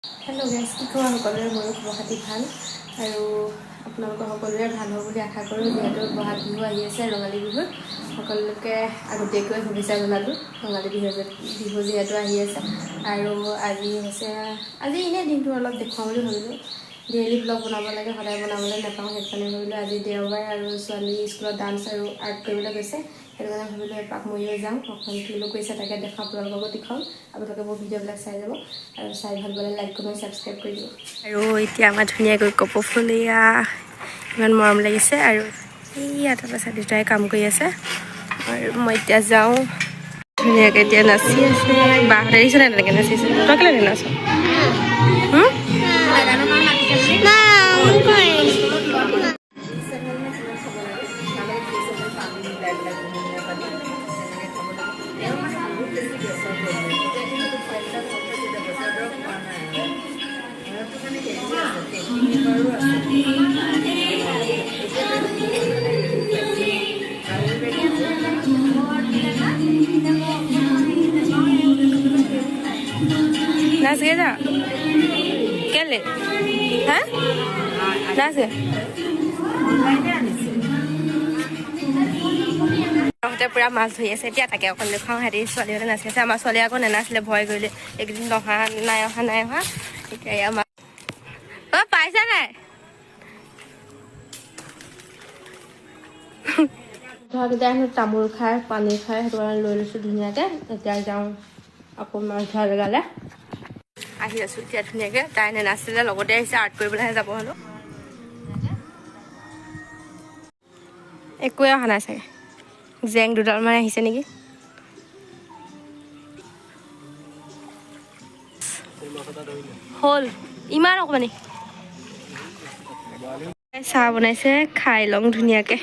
Hello' guys, কি খবৰ সকলোৰে? মোৰো খবৰ খাতি ভাল আৰু আপোনালোকৰ সকলোৰে ভাল হ'ব বুলি আশা কৰোঁ। যিহেতু বহাগ বিহু আহি আছে, ৰঙালী বিহু, সকলোকে আগতীয়াকৈ শুভেচ্ছা জনালোঁ। ৰঙালী বিহু যিহেতু আহি আছে আৰু আজি এনেই দিনটো অলপ দেখুৱাম বুলি ভাবিলোঁ। ডেইলি ব্লগ বনাব লাগে, সদায় বনাবলৈ নাপাওঁ, সেইকাৰণে ভাবিলোঁ আজি দেওবাৰ আৰু ছোৱালী স্কুলত ডান্স আৰু আৰ্ট কৰিবলৈ গৈছে, সেইটো কাৰণে ভাবিলোঁ এপাক ময়ো যাওঁ, অকণ কিলো কৰিছে তাকে দেখাওঁ, আপোনালোককো দেখুৱাম। আপোনালোকে মোৰ ভিডিঅ'বিলাক চাই যাব আৰু চাই ভাল পালে লাইক কমেণ্ট ছাবস্ক্ৰাইব কৰি দিব। আৰু এতিয়া আমাৰ ধুনীয়াকৈ কপৌ ফুল ইমান মৰম লাগিছে আৰু ইয়াত এটা দুটাই কাম কৰি আছে আৰু মই এতিয়া যাওঁ। ধুনীয়াকৈ এতিয়া নাচি আছে, বাহঁতে আহিছে নাই তেনেকৈ নাচিছে। তই কেলৈ নাচ? नाच गए जा क्या ले हाँ नाच পুৰা মাছ ধৰি আছে। এতিয়া তাকে অকণ দেখুৱাওঁ, সিহঁতি ছোৱালীহঁতে নাচি আছে। আমাৰ ছোৱালী আকৌ নেনাচিলে, ভয় কৰিলে, এইকেইদিন নাই অহা এতিয়া এয়া মাছ পাইছা নাই? ধৰকেইটা হেনো তামোল খাই পানী খাই, সেইটো কাৰণে লৈ লৈছোঁ ধুনীয়াকৈ। এতিয়া যাওঁ আকৌ মাছ ধৰা জেগালৈ আহি আছোঁ। এতিয়া ধুনীয়াকৈ তাই নেনাচিলে, লগতে আহিছে, আৰ্ট কৰিবলৈহে যাব হ'লেও। একোৱে অহা নাই চাগে, জেং দুডালমান আহিছে নেকি। হ'ল ইমান অকমানি। চাহ বনাইছে, খাই লওঁ ধুনীয়াকৈ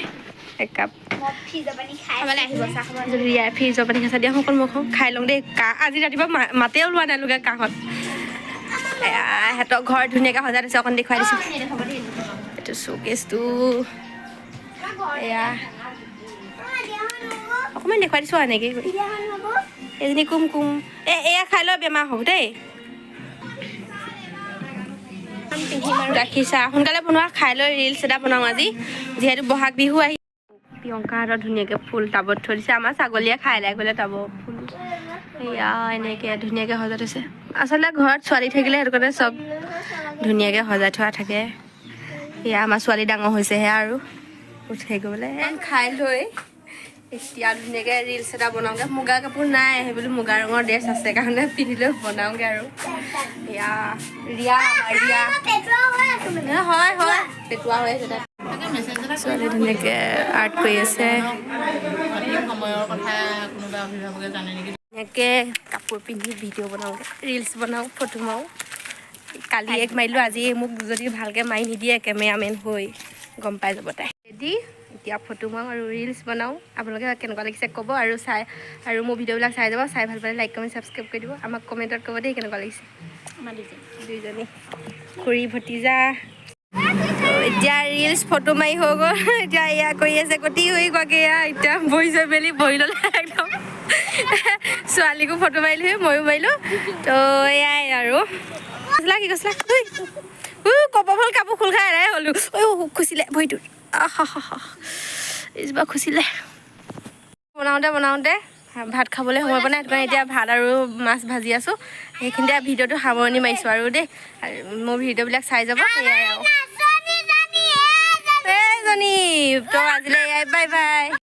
একাপ। ফ্ৰিজৰ পানী খাইছা দিয়া, সকলো মই খাই লওঁ দেই। কাহ আজি ৰাতিপুৱা মাতেও লোৱা নাই লোকে কাহঁত। সিহঁতৰ ঘৰ ধুনীয়াকৈ সজাই দিছে, অকণ দেখুৱাই দিছোঁ। এইটো শ্ব'কেছটো এয়া অকণমান দেখুৱাই দিছোঁ আৰু এনেকৈ এইজনী কুমকুম এয়া খাই লৈ বেমাৰ হ'ব দেই। গাখীৰ চাহ সোনকালে বনোৱা, খাই লৈ ৰিলচ এটা বনাওঁ আজি, যিহেতু বহাগ বিহু আহি। প্ৰিয়ংকাহঁতৰ ধুনীয়াকৈ ফুল টাবত থৈ দিছে। আমাৰ ছাগলীয়ে খাই লাই গ'লে টাবৰ ফুল এয়া এনেকৈ ধুনীয়াকৈ সজাই থৈছে। আচলতে ঘৰত ছোৱালী থাকিলে সেইটো কাৰণে চব ধুনীয়াকৈ সজাই থোৱা থাকে। এয়া আমাৰ ছোৱালী ডাঙৰ হৈছেহে আৰু হেৰি কৰিবলৈ খাই লৈ এতিয়া ধুনীয়াকৈ ৰিলচ এটা বনাওঁগৈ। মুগা কাপোৰ নাই, সেইবুলি মুগা ৰঙৰ ড্ৰেছ আছে কাৰণে পিন্ধিলৈ বনাওঁগৈ আৰু এয়া ৰিয়া হয় পেটুৱা হৈ আছে তাত। ছোৱালী ধুনীয়াকৈ আৰ্ট কৰি আছে। সময়ৰ কথা কোনোবা অভিভাৱকে জানে নেকি? ধুনীয়াকৈ কাপোৰ পিন্ধি ভিডিঅ' বনাওঁগৈ, ৰিলচ বনাওঁ, ফটো মাৰোঁ। কালি এক মাৰিলোঁ, আজি মোক যদি ভালকৈ মাৰি নিদিয়ে কেমেৰামেন হৈ গম পাই যাব তাই। ৰেডি, এতিয়া ফটো মাৰোঁ আৰু ৰিলচ বনাওঁ। আপোনালোকে কেনেকুৱা লাগিছে ক'ব আৰু মোৰ ভিডিঅ'বিলাক চাই যাব। চাই ভাল পালে লাইক কমেণ্ট ছাবস্ক্ৰাইব কৰি দিব। আমাক কমেণ্টত ক'ব দেই কেনেকুৱা লাগিছে। দুইজনী খুৰী ভতিজা এতিয়া ৰিলচ ফটো মাৰি হৈ গ'ল। এতিয়া এয়া কৰি আছে গতি হৈ গ'লগৈ। এতিয়া বহিছে মেলি বহি ল'লে একদম। ছোৱালীকো ফটো মাৰিলোঁ, ময়ো মাৰিলোঁ। তো এয়াই আৰু কি কৈছিলা কপৌ ফুল কাপোৰ খোল খাই এৰাই হ'লোঁ। খুচিলে ভৰিটোত, ইজবা খুচিলে। বনাওঁতে ভাত খাবলৈ সময় পোৱা নাই, সেইটো কাৰণে এতিয়া ভাত আৰু মাছ ভাজি আছোঁ। সেইখিনিতে ভিডিঅ'টো সামৰণি মাৰিছোঁ আৰু দেই। মোৰ ভিডিঅ'বিলাক চাই যাব। এয়াই আৰু তো আজিলৈ এয়াই, বাই বাই।